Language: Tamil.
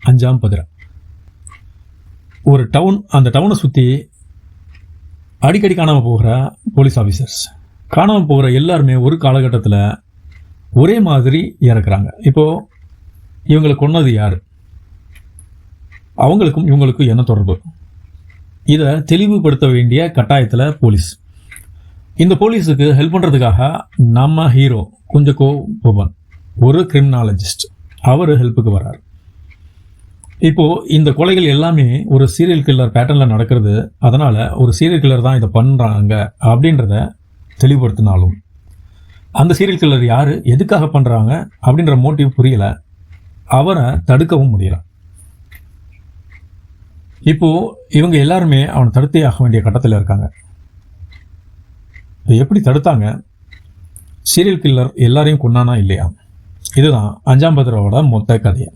அஞ்சாம் பதிரா. ஒரு டவுன், அந்த டவுனை சுற்றி அடிக்கடி காணாமல் போகிற போலீஸ் ஆஃபீஸர்ஸ், காணாமல் போகிற எல்லாருமே ஒரு காலகட்டத்தில் ஒரே மாதிரி இறக்குறாங்க. இப்போது இவங்களை கொன்னது யார், அவங்களுக்கும் இவங்களுக்கும் என்ன தொடர்பு, இதை தெளிவுபடுத்த வேண்டிய கட்டாயத்தில் போலீஸ். இந்த போலீஸுக்கு ஹெல்ப் பண்ணுறதுக்காக நம்ம ஹீரோ குஞ்சகோ போபன், ஒரு கிரிமினாலஜிஸ்ட், அவர் ஹெல்ப்புக்கு வர்றார். இப்போது இந்த கொலைகள் எல்லாமே ஒரு சீரியல் கில்லர் பேட்டர்னில் நடக்கிறது, அதனால் ஒரு சீரியல் கில்லர் தான் இதை பண்ணுறாங்க அப்படின்றத தெளிவுபடுத்தினாலும் அந்த சீரியல் கில்லர் யார், எதுக்காக பண்ணுறாங்க அப்படின்ற மோட்டிவ் புரியலை, அவரை தடுக்கவும் முடியலை. இப்போது இவங்க எல்லாருமே அவனை தடுத்தே ஆக வேண்டிய கட்டத்தில் இருக்காங்க. எப்படி தடுத்தாங்க, சீரியல் கில்லர் எல்லாரையும் கொன்னானா இல்லையா, இதுதான் அஞ்சாம் பதிராவோட மொத்த கதையை.